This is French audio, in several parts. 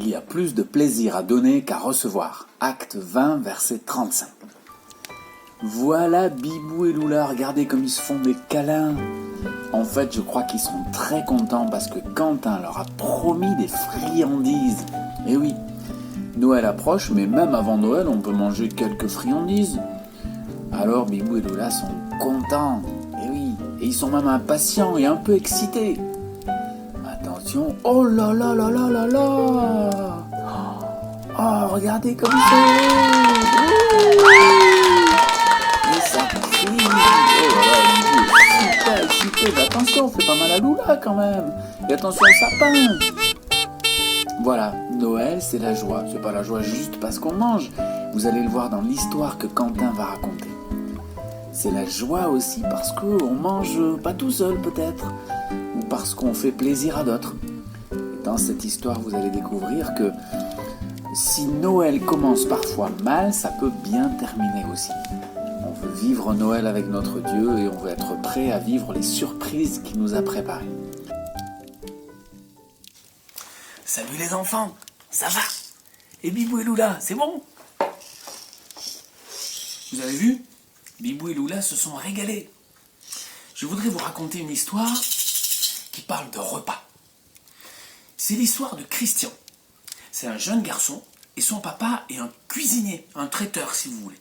Il y a plus de plaisir à donner qu'à recevoir. Acte 20, verset 35. Voilà Bibou et Lula, regardez comme ils se font des câlins. En fait, je crois qu'ils sont très contents parce que Quentin leur a promis des friandises. Et oui, Noël approche, mais même avant Noël, on peut manger quelques friandises. Alors Bibou et Lula sont contents. Et oui, et ils sont même impatients et un peu excités. Attention, oh là là là là là là! Oh, regardez comme c'est! Et ça crie! Oh là là, Bibou est super excité. Mais attention, fais pas mal à Lula quand même! Et attention au sapin! Voilà, Noël c'est la joie. C'est pas la joie juste parce qu'on mange. Vous allez le voir dans l'histoire que Quentin va raconter. C'est la joie aussi parce qu'on mange pas tout seul peut-être, ou parce qu'on fait plaisir à d'autres. Et dans cette histoire, vous allez découvrir que si Noël commence parfois mal, ça peut bien terminer aussi. On veut vivre Noël avec notre Dieu et on veut être prêt à vivre les surprises qu'il nous a préparées. Salut les enfants, ça va? Et Bibou et Lula, c'est bon? Vous avez vu? Bibou et Lula se sont régalés. Je voudrais vous raconter une histoire qui parle de repas. C'est l'histoire de Christian. C'est un jeune garçon et son papa est un cuisinier, un traiteur si vous voulez.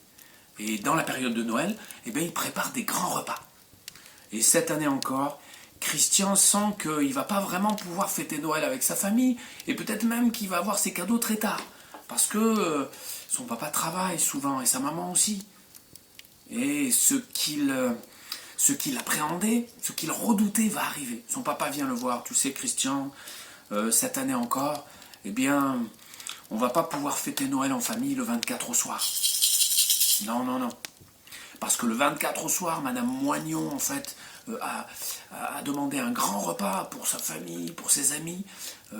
Et dans la période de Noël, il prépare des grands repas. Et cette année encore, Christian sent qu'il ne va pas vraiment pouvoir fêter Noël avec sa famille et peut-être même qu'il va avoir ses cadeaux très tard. Parce que son papa travaille souvent et sa maman aussi. Et ce qu'il appréhendait, ce qu'il redoutait va arriver. Son papa vient le voir. Tu sais Christian, cette année encore, on ne va pas pouvoir fêter Noël en famille le 24 au soir. Non. Parce que le 24 au soir, Madame Moignon, en fait, a demandé un grand repas pour sa famille, pour ses amis.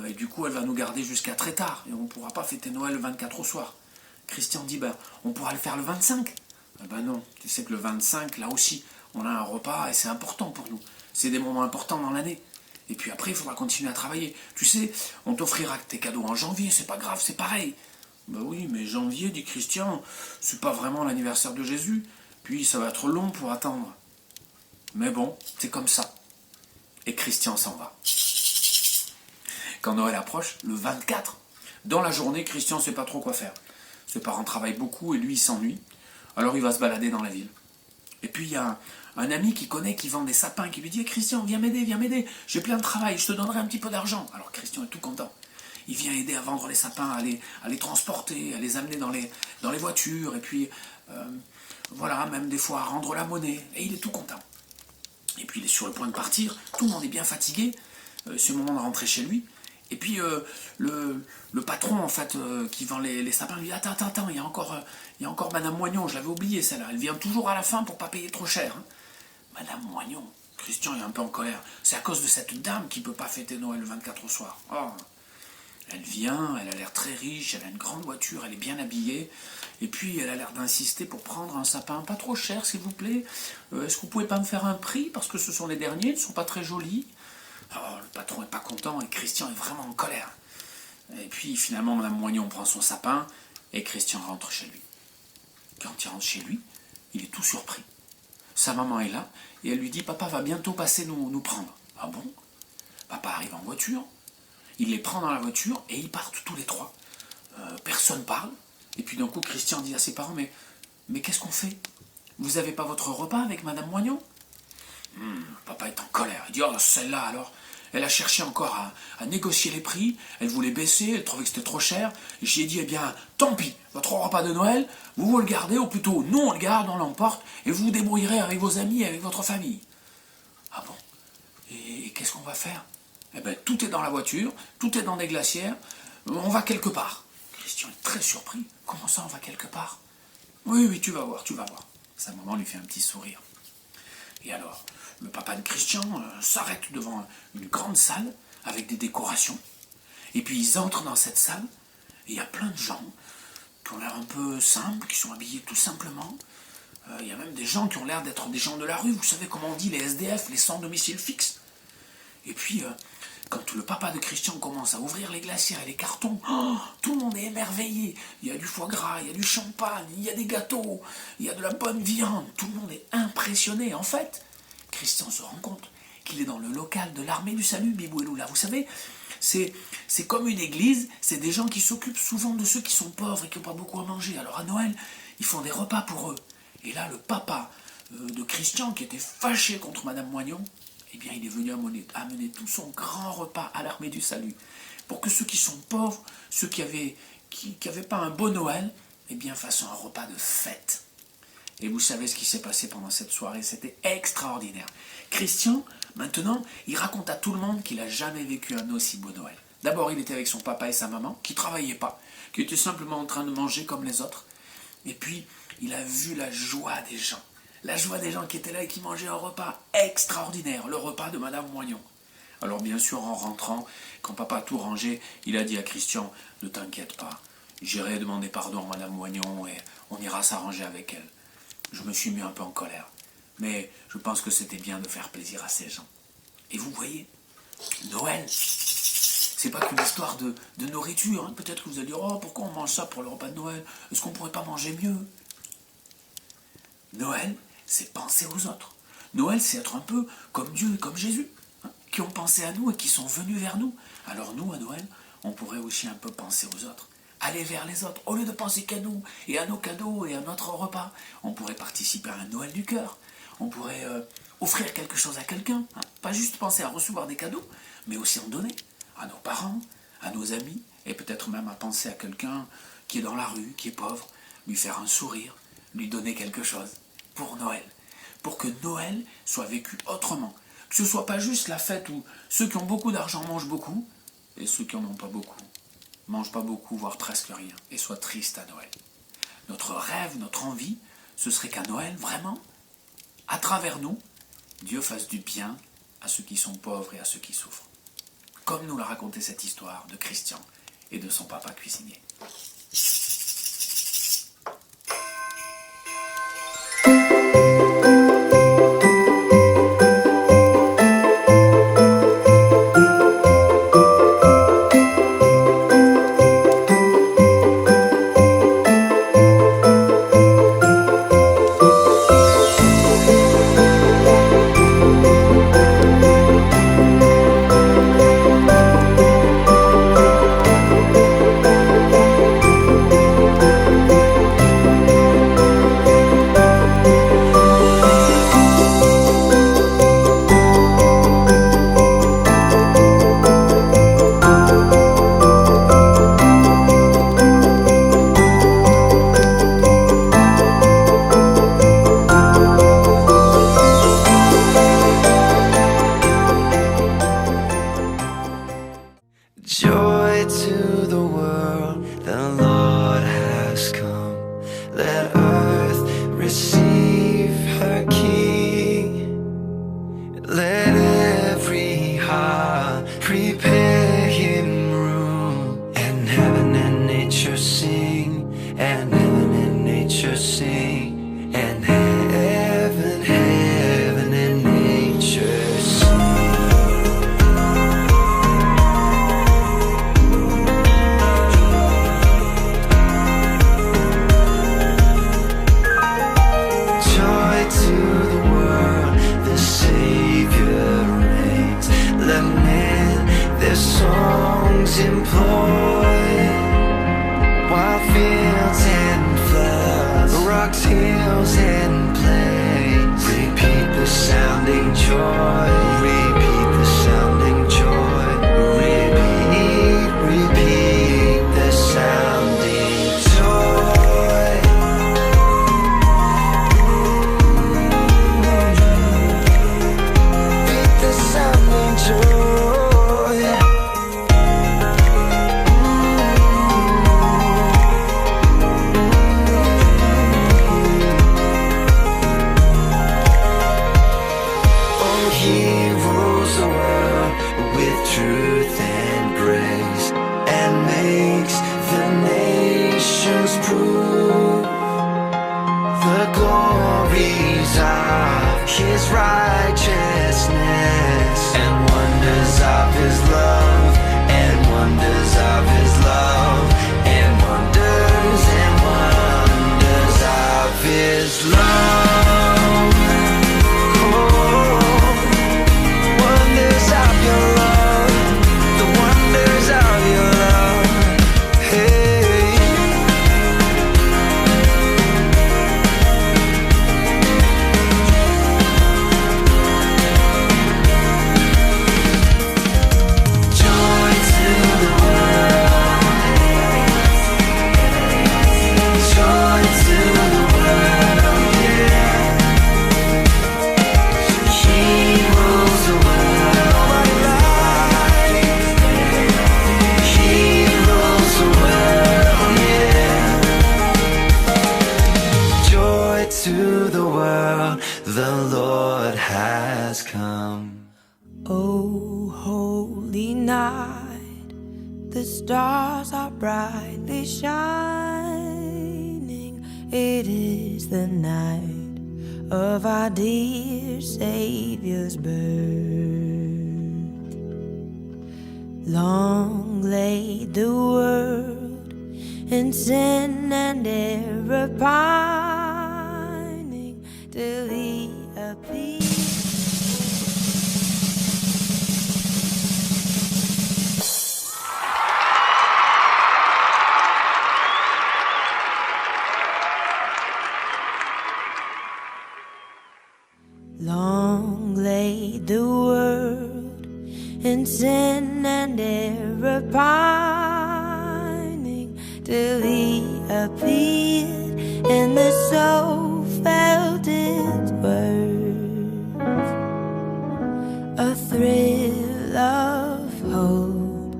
Et du coup, elle va nous garder jusqu'à très tard. Et on ne pourra pas fêter Noël le 24 au soir. Christian dit, on pourra le faire le 25. Non, tu sais que le 25, là aussi, on a un repas et c'est important pour nous. C'est des moments importants dans l'année. Et puis après, il faudra continuer à travailler. Tu sais, on t'offrira tes cadeaux en janvier, c'est pas grave, c'est pareil. Oui, mais janvier, dit Christian, c'est pas vraiment l'anniversaire de Jésus. Puis ça va être long pour attendre. Mais bon, c'est comme ça. Et Christian s'en va. Quand Noël approche, le 24, dans la journée, Christian ne sait pas trop quoi faire. Ses parents travaillent beaucoup et lui, il s'ennuie. Alors il va se balader dans la ville. Et puis il y a un ami qu'il connaît qui vend des sapins, qui lui dit Christian, viens m'aider, j'ai plein de travail, je te donnerai un petit peu d'argent. Alors Christian est tout content. Il vient aider à vendre les sapins, à les transporter, à les amener dans les voitures, et puis même des fois à rendre la monnaie. Et il est tout content. Et puis il est sur le point de partir, tout le monde est bien fatigué, c'est le moment de rentrer chez lui. Et puis le patron en fait qui vend les sapins lui dit attends, il y a encore Madame Moignon, je l'avais oublié celle-là, elle vient toujours à la fin pour pas payer trop cher. Hein. Madame Moignon, Christian est un peu en colère, c'est à cause de cette dame qui peut pas fêter Noël le 24 au soir. Oh. Elle vient, elle a l'air très riche, elle a une grande voiture, elle est bien habillée, et puis elle a l'air d'insister pour prendre un sapin pas trop cher s'il vous plaît. Est-ce que vous pouvez pas me faire un prix parce que ce sont les derniers, ils ne sont pas très jolis. Oh, le patron n'est pas content et Christian est vraiment en colère. Et puis finalement, Madame Moignon prend son sapin et Christian rentre chez lui. Quand il rentre chez lui, il est tout surpris. Sa maman est là et elle lui dit « Papa va bientôt passer nous prendre. » Ah bon? Papa arrive en voiture, il les prend dans la voiture et ils partent tous les trois. Personne parle. Et puis d'un coup, Christian dit à ses parents « Mais qu'est-ce qu'on fait? Vous n'avez pas votre repas avec Madame Moignon ?» Papa est en colère. Il dit « Oh, celle-là alors, elle a cherché encore à négocier les prix, elle voulait baisser, elle trouvait que c'était trop cher. Et j'y ai dit, tant pis, votre repas de Noël, vous le gardez, ou plutôt, nous on le garde, on l'emporte, et vous vous débrouillerez avec vos amis et avec votre famille. » Ah bon? Et qu'est-ce qu'on va faire? Tout est dans la voiture, tout est dans des glacières, on va quelque part. Christian est très surpris. Comment ça, on va quelque part? Oui, tu vas voir. Sa maman lui fait un petit sourire. Et alors, le papa de Christian s'arrête devant une grande salle avec des décorations. Et puis ils entrent dans cette salle et il y a plein de gens qui ont l'air un peu simples, qui sont habillés tout simplement. Il y a même des gens qui ont l'air d'être des gens de la rue. Vous savez comment on dit les SDF, les sans domicile fixe. Et puis quand le papa de Christian commence à ouvrir les glacières et les cartons, tout le monde est émerveillé. Il y a du foie gras, il y a du champagne, il y a des gâteaux, il y a de la bonne viande. Tout le monde est impressionné. En fait, Christian se rend compte qu'il est dans le local de l'armée du salut, Bibou et Lula. Vous savez, c'est comme une église, c'est des gens qui s'occupent souvent de ceux qui sont pauvres et qui n'ont pas beaucoup à manger. Alors à Noël, ils font des repas pour eux. Et là, le papa de Christian, qui était fâché contre Madame Moignon, eh bien, il est venu amener tout son grand repas à l'armée du salut, pour que ceux qui sont pauvres, ceux qui n'avaient pas un beau Noël, eh bien, fassent un repas de fête. Et vous savez ce qui s'est passé pendant cette soirée, c'était extraordinaire. Christian, maintenant, il raconte à tout le monde qu'il n'a jamais vécu un aussi beau Noël. D'abord, il était avec son papa et sa maman, qui ne travaillaient pas, qui étaient simplement en train de manger comme les autres. Et puis, il a vu la joie des gens. La joie des gens qui étaient là et qui mangeaient un repas extraordinaire, le repas de Madame Moignon. Alors bien sûr, en rentrant, quand papa a tout rangé, il a dit à Christian, « Ne t'inquiète pas, j'irai demander pardon à Madame Moignon et on ira s'arranger avec elle. » Je me suis mis un peu en colère, mais je pense que c'était bien de faire plaisir à ces gens. Et vous voyez, Noël, c'est pas qu'une histoire de nourriture. Hein. Peut-être que vous allez dire, « Oh, pourquoi on mange ça pour le repas de Noël? Est-ce qu'on pourrait pas manger mieux ?» Noël, c'est penser aux autres. Noël, c'est être un peu comme Dieu et comme Jésus, hein, qui ont pensé à nous et qui sont venus vers nous. Alors nous, à Noël, on pourrait aussi un peu penser aux autres. Aller vers les autres. Au lieu de penser qu'à nous et à nos cadeaux et à notre repas, on pourrait participer à un Noël du cœur. On pourrait offrir quelque chose à quelqu'un. Hein. Pas juste penser à recevoir des cadeaux, mais aussi en donner à nos parents, à nos amis, et peut-être même à penser à quelqu'un qui est dans la rue, qui est pauvre, lui faire un sourire, lui donner quelque chose pour Noël, pour que Noël soit vécu autrement, que ce ne soit pas juste la fête où ceux qui ont beaucoup d'argent mangent beaucoup et ceux qui n'en ont pas beaucoup mangent pas beaucoup, voire presque rien, et soient tristes à Noël. Notre rêve, notre envie, ce serait qu'à Noël, vraiment, à travers nous, Dieu fasse du bien à ceux qui sont pauvres et à ceux qui souffrent. Comme nous l'a raconté cette histoire de Christian et de son papa cuisinier. Joy to the world, the Lord has come. Let earth receive her King. Let every heart prepare him room. And heaven and nature sing, and heaven and nature sing, and heaven and nature sing. Songs employ wild fields and floods, rocks, hills and plains. Repeat the sounding joy. Repeat the sounding joy. Repeat the sounding joy. Repeat the sounding joy. Truth and grace, and makes the nations prove the glories of his righteousness and wonders of his love. The stars are brightly shining. It is the night of our dear Savior's birth. Long lay the world in sin and error pining till He appeared. Long lay the world in sin and error pining till He appeared, and the soul felt its worth. A thrill of hope,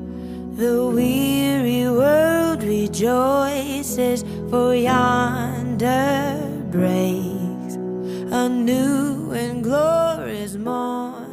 the weary world rejoices, for yonder breaks a new and glorious morn.